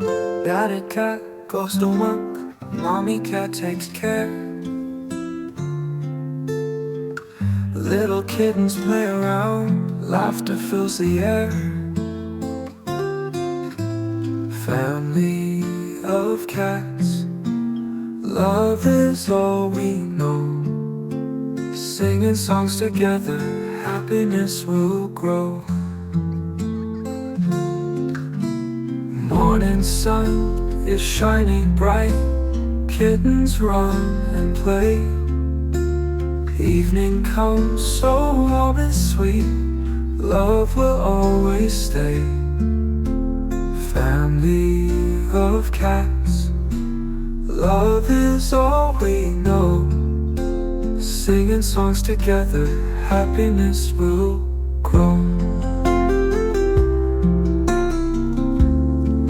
Daddy cat goes to work, mommy cat takes care. Little kittens play around, laughter fills the air. Family of cats, love is all we know. Singing songs together, happiness will grow. Morning sun is shining bright, kittens run and play. Evening comes, so warm and sweet, love will always stay. Family of cats, love is all we know. Singing songs together, happiness will